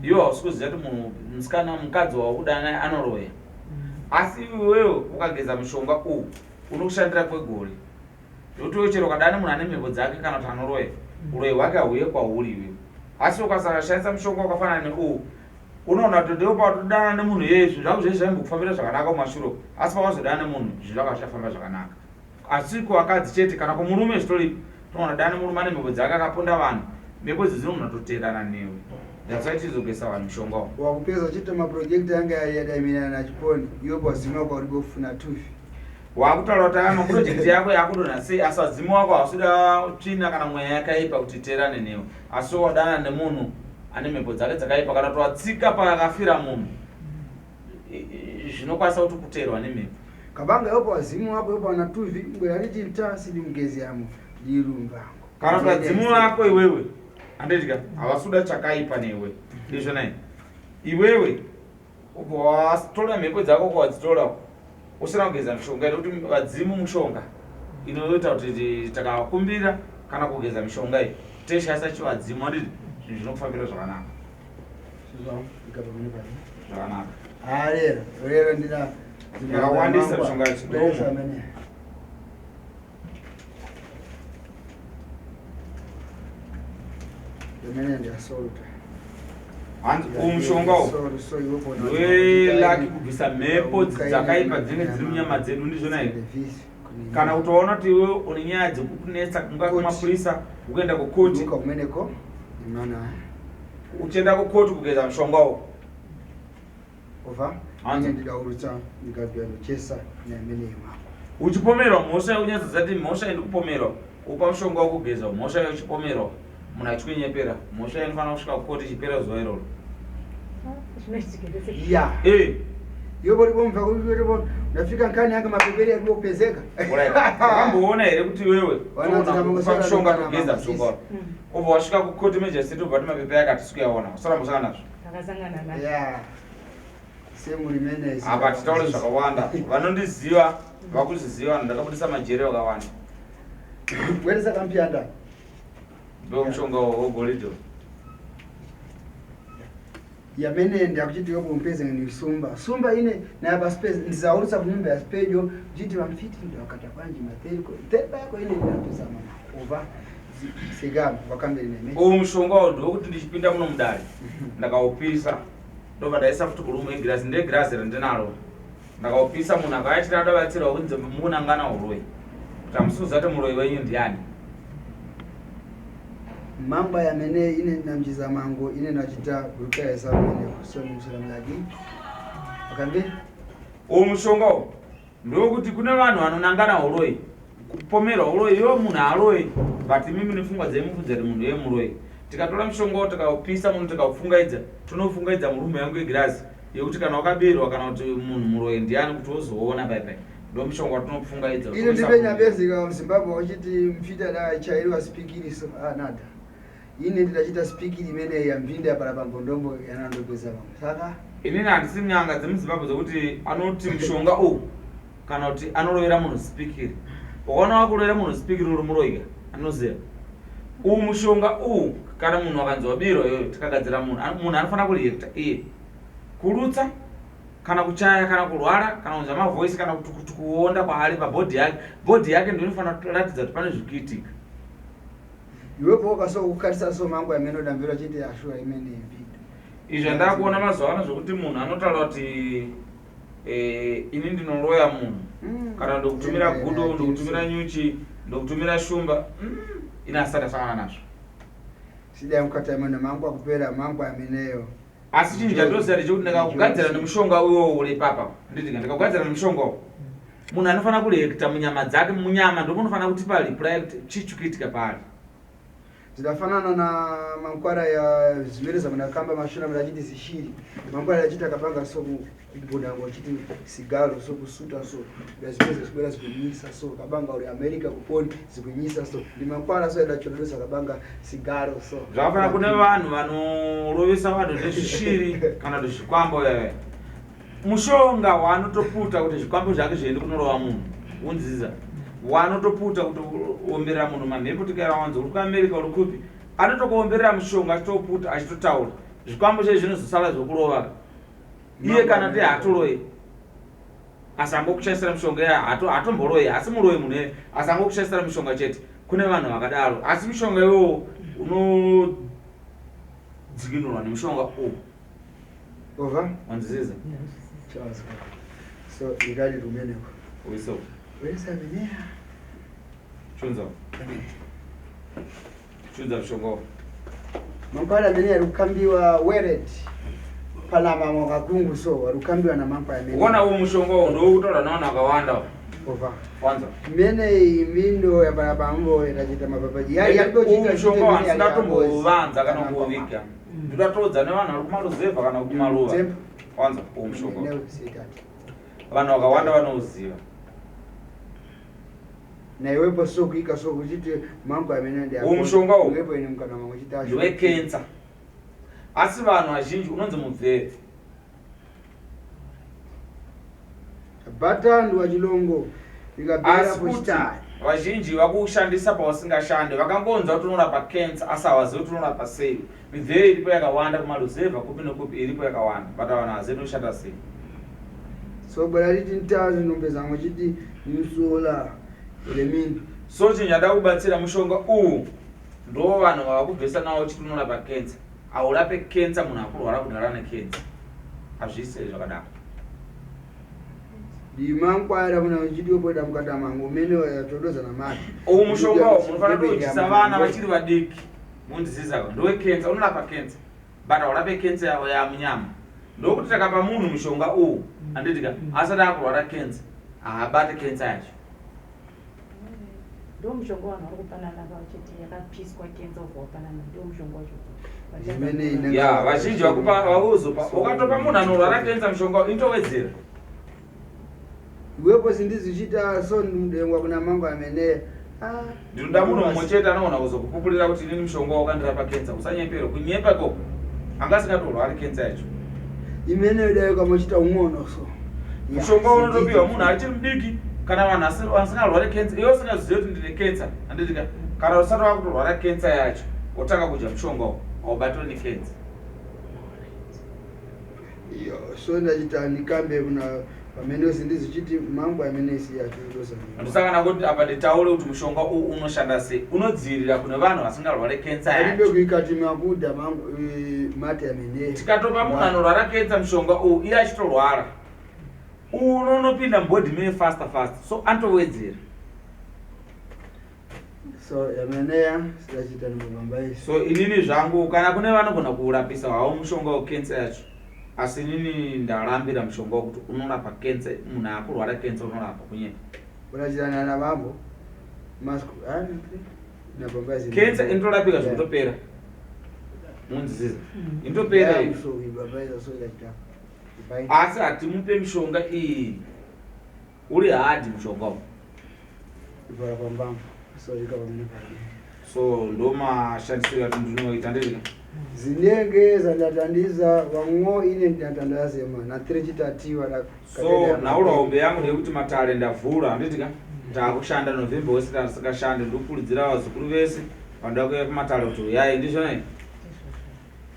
iwe hausikuziva kuti munhu musikana mukadzi wakudana anoroya asi iwewe ukageza mushonga unokushandira kwegore zvokuti wewe chero ukadana munhu ane mhepo dzake kana kuti anoroya uroyi hwake hauye kwauri iwewe asi ukasashandisa mushonga wakafanana unoona kuti ndiwo pautodana nemunhu yezvi zvako zvese zvaimbokufambira zvakanaka mumashure asi pawazodana nemunhu zvako zvachafamba zvakanaka asi kuvakadzi chete kana kumurume zvitoripo toona dana murume ane mhepo dzake akaponda vanhu mhepo idzi dzinomunatoteerana newe ndakusaitizogesa vanhu mushonga wakupedza uchita maprojekti anga yadaimirana nachiponi iwe pazimu kwauri kufuna tufi wakutaura kuti aya maprojekti yako yakudonha sei asi wazimu wako hausuda tsvina kana mweya yakaipa kuti iteerane newe asi wadana nemunhu ane mhepo dzake dzakaipa kana kuti watsika pakafira munhu zvinokwanisa kuti kuteerwa nemhepo kabanga yopo wazimu wako yopo wana tuvi ngwerariti mtasidi mgezi yamo jirumbango kana kuti wazimu wako iwewe andidya havasuda chakaipa newe ndizvonai iwewe watora mhepo dzako kwawadzitora usina kugeza mishonga nekuti vadzimu mushonga inoita kuti takakumbira kana kugeza mishonga iyi teshaisa chivadzimu anditi zvinhu zvinokufambira zvakanaka zvakanaka lero ndina yakawandisa mishonga yachidomo hanzi umushonga welaki kubvisa mhepo dzakaipa dzinenge dziri munyama dzedu ndizvona here kana utoona kuti iwe une nyaya dzekukunetsa kunga kumapurisa ukuenda kukoti uchienda kukoti kugeza mushongawo uchipomerwa mhosva unyadzadzati mhosva indi kupomerwa upa mushonga wokugeza mhosva yochipomerwa munhu achikwenyepera mhosva inofanira kusvika kukoti ichipera zuva iroro yoboribombva ndafika nkani yanga mapeperi arikupezeka wakamboona here kuti wewe upa mushonga kugeza mushonga ubva wasvika kukoti majesty ubva ti mapeperi akati sikuyaona usarambosanga nazvo apa titaure zvakawanda vanondiziva vakuziziva ndakabudisa majeri akawanda werisakampiyanda ndomushonga wogoridhe yamene ndakuchiti yobompeze ni sumba ine na baspace ndizaurutsa kunyumba ya spejo jiti vamfiti ndo wakata kwanji materiko tepa yako ine ndapesa mama over sigam wakambiri neme mushonga ndokuti ndichipinda muno mudare ndakaupisa ndobva ndaisa futi kurume egirasi ndegirasi randinaro ndakaupisa munhu akaitira adabatsira kunze munangana uroyi kuti amusuza kuti muroyi wenyu ndiani mamba yamene ine namjiza mango ine nachita guruka yesa mene kusoni msiramlagi akambe mushonga ndokuti kune vanhu vanonangana uroyi kupomerwa uroyi iwe munhu aroyi but mimi nefungwa dzeimufudza kuti munhu yemuroyi tikatora mushonga tikaupisa munhu tikaufungaidza tonofungaidza murume yangu egirazi yekuti kana wakabirwa kana kuti munhu muroyi ndiani kuti uzoona paipai ndo mushonga tinokufungaidza ine ndipenyambezika muzimbabwe wachiti mfita da chairiwa spikiriso nada ine ndidachita spikiri imene yamvinda yapala pambondombo yanandopeza pamwe saka inini handisi nyanga dzemuzimbabwe dzokuti anoti mushonga uyu kana kuti anorovera munhu spikiri. Ukaona wakurovera munhu spikiri uri muroiga anoziva uyu mushonga uyu kana munhu akanzi wabirwa iyoyo tikagadzira munhu anofanira kureacta iye kurutsa kana kuchaya kana kurwara kana kunzwa mavhoisi kana kuti kuonda kwaari pabhodhi yake. Bhodhi yake ndio inofanira kuratidza kuti pane zviri kuitika. iwepo wakasokukarisa so mangu amene udambirwa chiti ashura imene video Izvo ndakuona mazuva ano zvokuti munhu anotaura kuti ini ndinoroya munhu kana ndokutumira gudo ndokutumira nyuchi ndokutumira shumba ina asati asangana nazvo. sida mukati amene mangu akupera mangu ameneyo. Asi chinhu chandinoziva ndechekuti ndikakugadzira nemushonga uyo uri papa nditi ndikakugadzira nemushonga uyo munhu anofanira kureacta munyama dzake. Munyama ndomunofanira kuti pareply kuti chichikuitika pari. Zidafanana na mankwara ya zimereza mnakamba mashina mnachiti zishiri. Mankwara yachita kapanga so kubuda ngo chiti sigaro so kusuta so zimeze zibera zikunyisa so kabanga uri America kuponi zikunyisa so ndi mankwara so ndachondosa kabanga sigaro so. Zvafana kune vanhu vanorovesa vanhu nezvishiri kana nezvikwambo wewe. Mushonga wanotoputa kuti zvikwambo zvake zviende kunorova munhu. Unziza. Wanotoputa kuti omberera munhu manhepo tikaira wanzo uri kuAmerica uri kupi anotokuomberera mushonga achitoputa achitotaura zvikwambo zvezvi zvinozosara zvokurova iye kana ndi hatoroi asangokushaisira mushonga ya hatomboroi asi muroi munhu asangokushaisira mushonga chete. Kune vanhu vakadaro asi mushonga iwowo unodzikinurwa nemushonga uyu. Over? Wanziziza? So igari rumeneko. Uiso. Wesa menea. Chunza. Chunza mushonga. Mankwara menea rukambiwa weret. Palama mwakakungu so warukambiwa na mankwara menea. Ukona uwo mushonga ndo ukutora naona akawanda. Over. Kwanza. Mene imindo ya barabambo inachita mapapaji. Uwo mushonga wansingatombowanza kana kuuvika. Ndikatodza nevanhu vari kumaruzevha kana kumaruva. Kwanza uwo mushonga. Vanhu vakawanda vanouziva. Na iwepo so kuika so kuchiti mangu amene ndi umushonga uwo iwepo ine mukana mamwe chita ndiwe cancer. Asi vanhu vazhinji unonzi mubvere. Bata ndi wachilongo ikabera pochita. Vazhinji vakushandisa pausingashande vakangonza kuti unorapa cancer asi havazivi kuti unorapa sei. Mibvere iripo yakawanda kumaruzevha kupi nekupi iripo yakawanda but vanhu havazivi inoshanda sei. So bwana liti ntazi nombeza mamwe chiti musola lemini. So chinyada kubatsira mushonga uyu ndo vanhu vavakubvesa nawo chiti unorapa cancer. Aurape cancer munhu akurwara kudhara necancer. Hazvisi zvakadaro. Dimankwara muna chiti opoda mukata mangu mene yatodoza na mati. Uyu mushonga uyu munofanira kudzidzisa vana vachiri vadiki. Mundiziza ndo cancer unorapa cancer. But aurape cancer yavo yamunyama. Ndokuti takapa munhu mushonga uyu anditika asati akurwara cancer haabate cancer yacho. Ndo mushonga wanhu uri kupanana vachiti yakapiswa cancer ukapanana ndo mushonga wacho. Ya vazhinji vakuzopa ukatopa munhu anorwara cancer mushonga intowedzera. Iwepo sindizichita so ndengwa kuna mangu amene ndinoda munhu mumwe chete anoona kuzokupupurira kuti inini mushonga wakandirapa cancer usanyepera kunyepa ikoko angasingatorwari cancer yacho. Imene idayo kamochita umwono so. Mushonga unotopiwa munhu achiri mudiki kana vanhu vasingarwari cancer iwe usingazivi kuti ndine cancer anditika kana usati wakutorwara cancer yacho wotanga kudya mushonga uyu haubatwe necancer. Yo so ndachita ndikambe kuna pamene sindizichiti mangu amene siyatodoza. Ndosangana kuti apa nditaure kuti mushonga uyu unoshanda sei unodzivirira kune vanhu vasingarwari cancer yacho. Alibe kuikati makuda mangu mate amene. Tikatopa munhu anorwara cancer mushonga uyu iye achitorwara unonopinda mbodhi mene fast so antowedzera. So yameneya sidachita ndimubambaisa. So inini zvangu kana kune vanogona kuurapisa havo mushonga wecancer yacho asi inini ndarambira mushonga wekuti unorapa cancer munhu akurwara cancer unorapa kunyenya. Unachitana na mambo masku nabambaisa. Cancer inotorapika zvotopera. Munziziza inotopera iyo. So ibambaisa so ndachita. Asi hatimupe mishonga iyi uri hadi mushonga uyu. Ibara pambamba so ikaba mune. so ndo mashandisiro ati ndinoita ndiri zinenge zandatandiza vamwo ine ndinatandazema na 3 chitatiwa so naula ombe yangu ndekuti matale ndavhura handitika ndakushanda November wese ndasikashande ndikukurudzira vazukuru vese vandoda kuuya kumatale kuti uyai ndizvonai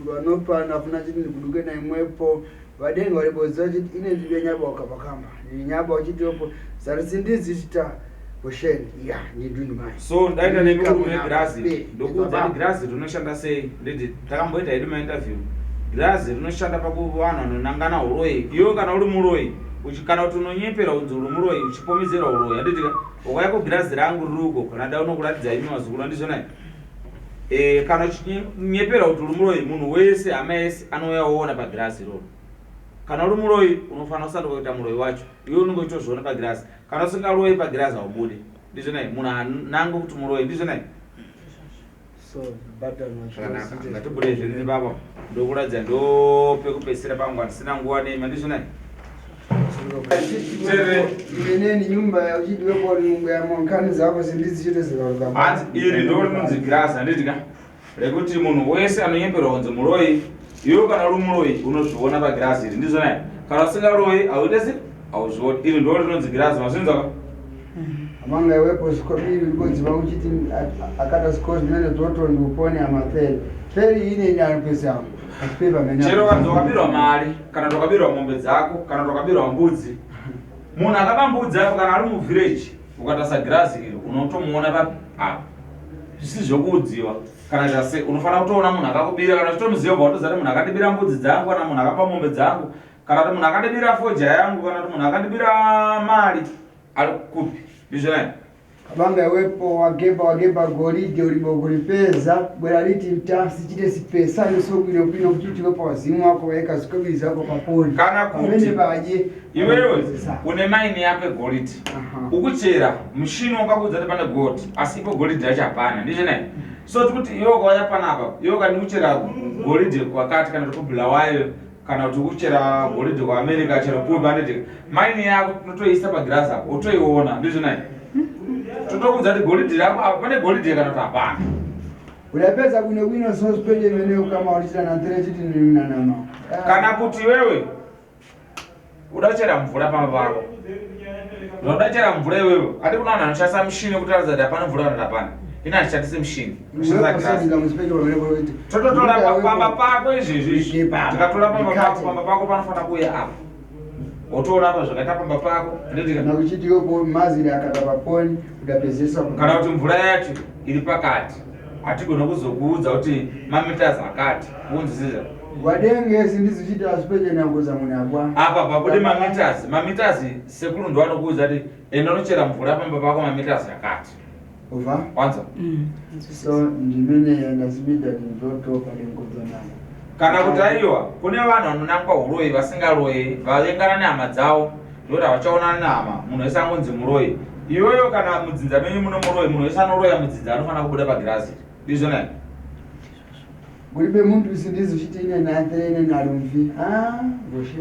vanopana afuna chiti ndikuduke naimwepo vadenga variboziva chiti ine ndibe nyaba wakapakamba nyaba uchitiwepo zarisindizi chita posheni ya ndindu mai so ndaita nemikuru Grazi ndokuudza Grazi rinoshanda sei nditi takamboita hedu mainterview Grazi rinoshanda pakuvanhu vanonangana uroyi iwe kana uri muroyi kana kuti unonyepera unzi uri muroyi uchipomedzera uroyi handitika ukauya kuGrazi rangu riruko kana da unokuratidza imi mazukuru handizvonai kana uchinyepera kuti uri muroyi munhu wese hama yese anouya oona paGrazi iroro kana uri muroyi unofanira kusati kuita muroyi wacho iwe unenge uchitozviona paGrazi kana usingaroyi paGrazi haubudi ndizvonai munhu anange kuti muroyi ndizvonai so zvakanaka ngatibude zviriri baba ndokuratidza ndo pekupedzisira pangu handisina nguva nema ndizvonai imeneni nyumba yachidiwepo nyumba ya monkani zako sindizichite zivaruka hanzi iri ndo rinonzi Grazi handitika rekuti munhu wese anonyepera kunzi muroyi iwe kana uri muroyi unozviona paGrazi iri ndizvonai kana usingaroyi hauitesi hauzvioni iri ndo rinonzi Grazi mazvinzaka amanga iwepo zvikobiri rikodziva uchiti akata sikozi mene dzoto ndiupone amaperi peri ine inyanopesa yangu chero vanzi wakabirwa mari kana wakabirwa mombe dzako kana wakabirwa mbudzi munhu akaba mbudzi apo kana ari muvhireji ukatasa Grazi iri unotomuona papi apa zvisi zvokuudziwa kana zvase unofanira kutoona munhu akakubira kana zvitomuziva bva utozati munhu akandibira mbudzi dzangu kana munhu akapa mombe dzangu kana kuti munhu akandibira foja yangu kana kuti munhu akandibira mari ari kupi ndizvonai abanga iwepo wagemba goridhe uribokuripeza bwera riti mtasi chite sipesa nesokune kupino kuchiti wepo wazimu wako waika zikobiri zako paponi kana kuti iwewe une maini yako egoridhe ukuchera mushini wakakudza kuti pane gold asi ipo goridhe yacho hapana ndizvonai so tikuti iwe ukauya panapa iwe kandi kuchera goridhe kwakati kana kuti kubulawayo kana kuti kuchera goridhe kuAmerica chero kuba nditi maini yako tinotoisa paGrazi apo utoiona ndizvonai totokudza kuti goridhe rako apa pane goridhe kana kuti hapana uyapedza bwinobwino sosipende meneo kama ulichita na 3 chiti ninanama kana kuti wewe udachera mvura pamba pako udachera mvura iwewe ati kuna vanhu vanoshandisa mushini kutaridza kuti hapana mvura kana kuti hapana ine handishandise mushini tototora pamba pako izvezvi tikatora pamba pako panofanira kuuya apa wotoona apa zvakaita pamba pako kana uchitiwepo maziri akata paponi udapezesa kana kuti mvura yacho iri pakati hatigona kuzokuudza kuti mamiters akati unzizira wadenge sindizichita asipedye nangoza munhu akwa apa pabude mamiters sekuru ndo anokuudza kuti enda unochera mvura pamba pako mamiters akati ova wanza so ndimene ndasibida ndindoto padengoza nayo kana kuti aiwa kune vanhu vanonangwa uroyi vasingaroyi vavengana nehama dzavo ndokuti havachaonani nehama munhu wese angonzi muroyi iyoyo kana mudzinza menyu muno muroyi munhu wese anoroya mudzinza anofanira kubuda paGrazi ndizvonai kuribe muntu sindizochiti ine nantere ine narumvi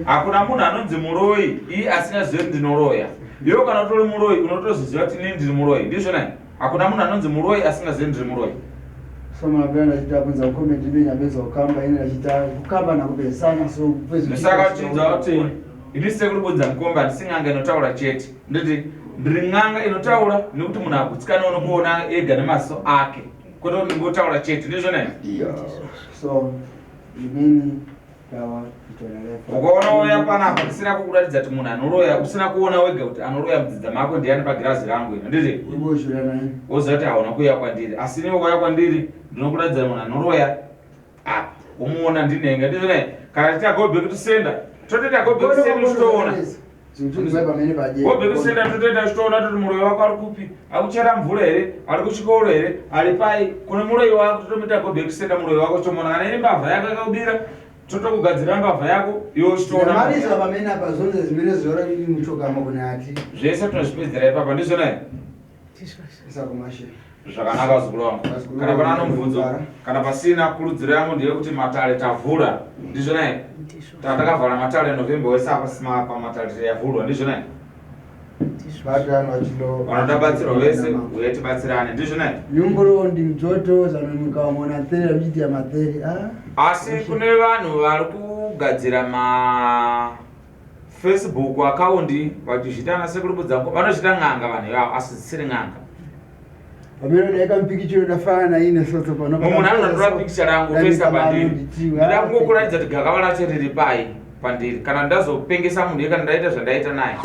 hakuna munhu anonzi muroyi iye asingazivi kuti ndinoroya iwe kana utori muroyi unotoziziva kuti inini ndiri muroyi ndizvonai hakuna munhu anonzi muroyi asingazivi ndiri muroyi so mapera ndachita kunza ukomenti benyapedza kukamba ine ndachita kukamba nakupesana so ndosaka uchinza kuti ini sekuri budza mukombe handising'anga inotaura chete nditi ndiri n'anga inotaura nekuti munhu agutsikana unokuona ega nemaziso ake kwete kuti ndingotaura chete ndizvonai so imini ukaona uya panapa ndisina kukuratidza kuti munhu anoroya usina kuona wega kuti anoroya mudzidza mako ndiani paGrazi rangu ino nditi woziva kuti hauna kuuya kwandiri asi ne ukauya kwandiri ndinokuratidza munhu anoroya apa umuona ndinenge ndizvonai kana tita gobheki tusenda totoita gobheki tusenda uchitoona gobheki tusenda totoita uchitoona toti muroyi wako ari kupi akuchera mvura here ari kuchikoro here ari pai kune muroyi wako totomuita gobheki tusenda muroyi wako chomona kana ine mbavha yako yakubira totokugadzira mbavha yako iwe uchitoona zvese tinozvipedzera ipapa ndizvonai zvakanaka vazukuru vangu kana pana anomubvunzo kana pasina kurudziro yangu ndeyekuti matare tavhura ndizvonai takavhara matare November wese apa matare yavhurwa ndizvonai vatano vachilo vanotabatsirwa vese uye tibatsirane ndizvona nyungurondi mudzoto zanomukawamona tere vichiita matere asi kune vanhu vari kugadzira mafacebook akaundi vachizvitana sekurubudza vanochita n'anga vanhu ivavo asi dzisiri n'anga pamene daika mupikichiro dafana na ine soto pano munhu anotora pikicha rangu pesa pandiri ndida kungokuratidza kuti gakava racho riri pai pandiri kana ndazopengesa munhu iye kana ndaita zvandaita naye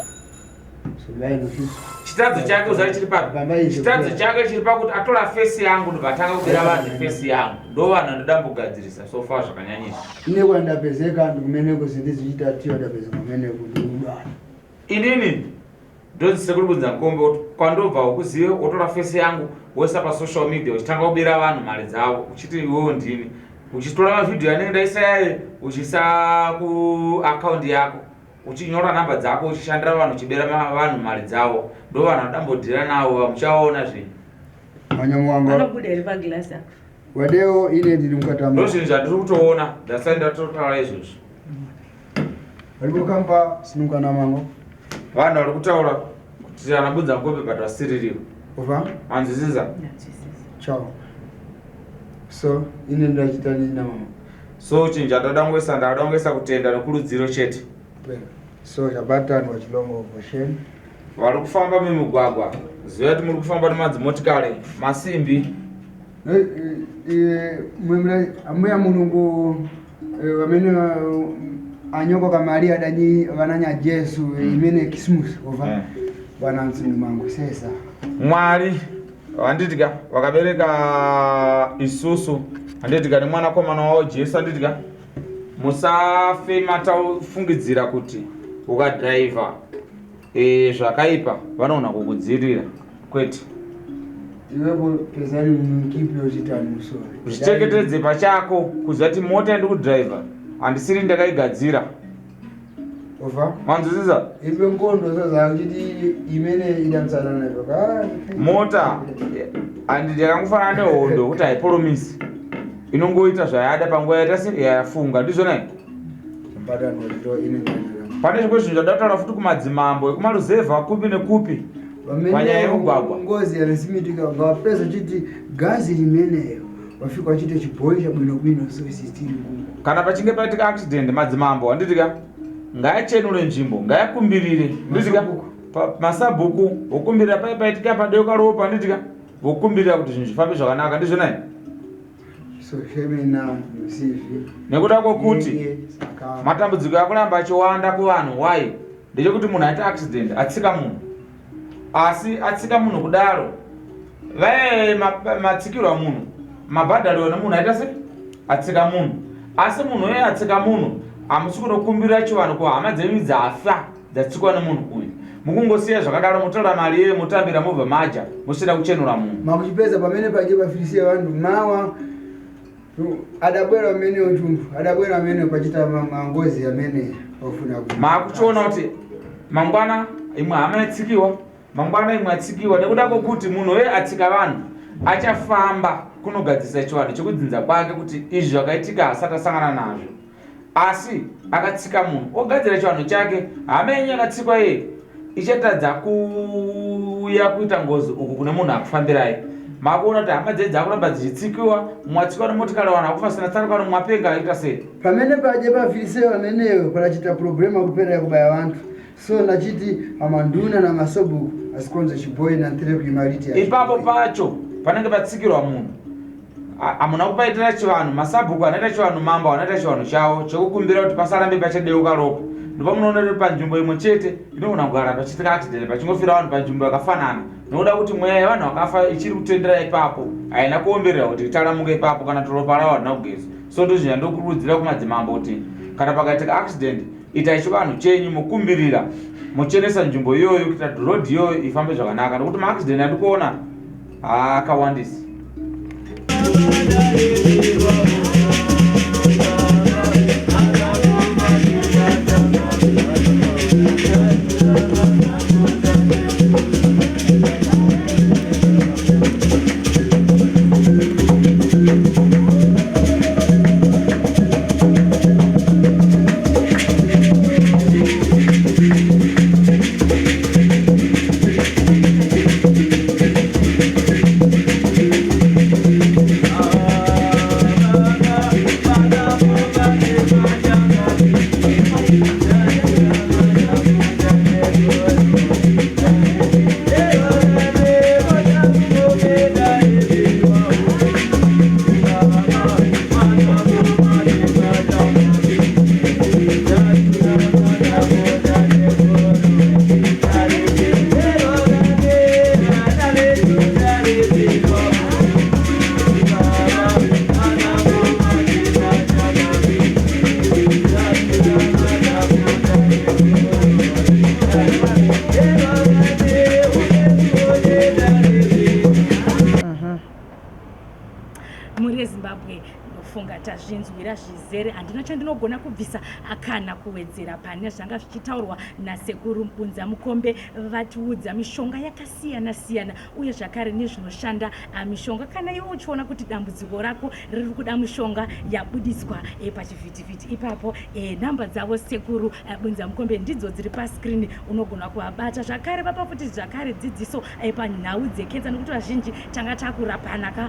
chitadzo chake uzari chiri papi chitadzo chake chiri pakuti atora fesi yangu ndikatanga kubira vanhu fesi yangu ndo vanhu andidambogadzirisa sofa zvakanyanyisa ine kwandapezeka ndikumeneko zindizichita tiyo ndapezeka kumeneko ndikudwana inini ndodzisekuribudza nkombe kwandobva ukuzive wotora fesi yangu woisa pasocial media uchitanga kubira vanhu mari dzavo uchiti iwewo ndini uchitora mavhidhiyo anenge ndaisayaye uchisa kuakaundi yako uchinyora namba dzako uchishandira vanhu uchibera vanhu mari dzavo ndo vanhu vanodambodhira navo muchaona zvinhu wadewo ine ndiri mukatamba ndo zvinhu zvandiri kutoona ndasai ndatotaura izvozvo vari kukamba sinungana mango vanhu vari kutaura kuti anabudza nkombe but vasiririwo uva anzwisisa chao so ine ndachita nina mama so chinhu chandadangwesa ndadangwesa kutenda nekurudziro chete so chabatani wachilongo vosheni vari kufamba mumugwagwa ziva kuti muri kufamba nemadzimotikari masimbi amuya mulungu vamene anyoko kamari adanyi vananya jesu imene kismus ova vanantsinu mangu sesa mwari handitika vakabereka isusu handitika nemwanakomana wavo jesu handitika musafe matafungidzira kuti ukadhaivha zvakaipa vanoona kukudzirira kwete iwepo pezani mukipi yochitani musori zvichengetedze pachako kuziva kuti mota indi kudhaivha handisiri ndakaigadzira ova manzwisisa ipe nkondo zazachiti imene idamtsanana mota handiti yakangofanana nehondo kuti haipolomisi inongoita zvayada panguva yayafunga ndizvonai pane zvimwe zvinhu zvada kutaura futi kumadzimambo ekumaruzevha kupi nekupi panyaya yemugwagwa ngozi yanesimitika ngawapeza chiti gazi limeneyo wafika wachite chibhoyi chabwinobwino so isitiri kana pachinge paitika accident madzimambo handitika ngayachenure nzvimbo ngayakumbirire nditika masabhuku vokumbirira paitika padeuka ropa handitika vokumbirira kuti zvinhu zvifambe zvakanaka ndizvonai nekuda kwokuti matambudziko akuramba achiwanda kuvanhu wai ndechekuti munhu aita accident atsika munhu asi atsika munhu kudaro vaye matsikirwa munhu mabhadhariwo nemunhu aita sei atsika munhu asi munhu uye atsika munhu hamusi kutokumbirira chivanhu kuhama dzenyu dzafa dzatsikwa nemunhu uyu mukungosiya zvakadaro mutora mari yeye mutambira mubva maja musina kuchenura munhu makuchipedza pamene pake pafirisiya vanhu mawa adabwera amenewo ntumbu adabwera amenewo pachita mangozi amene ofuna makuchiona kuti mangwana imwe hama yatsikiwa mangwana imwe atsikiwa nekuda kwokuti munhu uye atsika vanhu achafamba kunogadzisa chivanhu chekudzinza kwake kuti izvi zvakaitika asati asangana nazvo asi akatsika munhu ogadzira chivanhu chake hama yenyu yakatsikwa yeye ichatadza kuuya kuita ngozi uku kune munhu akufambirai makuona kuti hama dzedu dzakuramba dzichitsikiwa mwatsikwa nemotikari vanhu akufasina tsarukano mwapenga aita sei pamene paje pafiriseyo ameneyo panachita problema kupera yakubaya vantu so ndachiti amanduna namasobhuku asikonze chibhoyi nantirekuimariti ipapo pacho panenge patsikirwa munhu hamuna kupaitira chivanhu masabhuku anoita chivanhu mambo anoita chivanhu chavo chekukumbira kuti pasarambe pachadeuka ropa ndipo munoona kuti panzvimbo imwe chete inogona kugara pachitika accident pachingofira vanhu panzvimbo yakafanana nokuda kuti mweya yevanhu vakafa ichiri kutendera ipapo haina kuomberera kuti itaramuke ipapo kana ropa ravo harina kugeza so ndozvinya ndokurudzira kumadzimambo kuti kana pakaitika accident itai chivanhu chenyu mukumbirira muchenesa nzvimbo iyoyo kuita rodhi iyoyo ifambe zvakanaka nokuti maaccident andikuona akawandisa kubata zvinzwira zvizere. Handina chandinogona kubvisa kana kuwedzera pane zvanga zvichitaurwa nasekuru Bunza Mukombe. Vatiudza mishonga yakasiyana siyana uye zvakare nezvinoshanda mishonga. Kana iwe uchiona kuti dambudziko rako riri kuda mishonga yabudiswa pachivhitivhiti ipapo, namba dzavo sekuru Bunza Mukombe ndidzo dziri paskrini, unogona kuabata. Zvakare vapa futi zvakare dzidziso panhau dzekenza, nokuti vazhinji tanga takurapanaka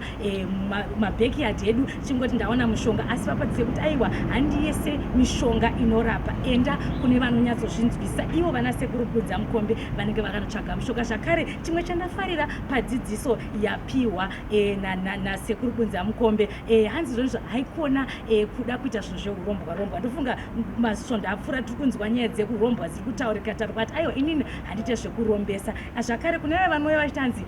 mabhekiyadhi edu chingoti ndaona mushonga, asi vapadzise kuti aiwa handi yese mishonga inorapa. Enda kune vanonyatsozvinzwisa, ivo vana sekuru Bunza Mukombe vanenge vakanotsvaga mishonga. Zvakare chimwe chandafarira padzidziso yapiwa nasekuru Bunza Mukombe, hanzi zvonizvo haikona kuda kuita zvinhu zveurombwa. Ndofunga masvondo apfuura tiri kunzwa nyaya dzekurombwa dziri kutaurika kuti aiwa inini handite zvekurombesa. Zvakare kune vanouya vachitanzi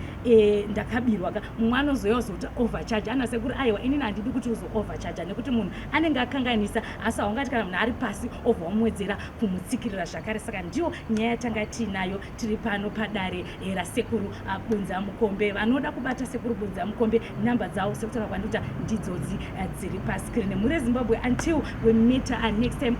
ndakabirwa ka, mumwe anozoya uzoti overcharge, ana sekuru aiwa inini handidi kuti uzo overcharge, nekuti munhu anenge akanganisa, asi haungati kana munhu ari pasi obva wamwedzera kumutsikirira. Zvakare saka ndiyo nyaya yatanga tiinayo tiri pano padare rasekuru Bunza Mukombe. Vanoda kubata sekuru Bunza Mukombe, namba dzavo sekutaura kwandikuti ndidzodzi dziri paskrini. Muri Zimbabwe, until we meet next time.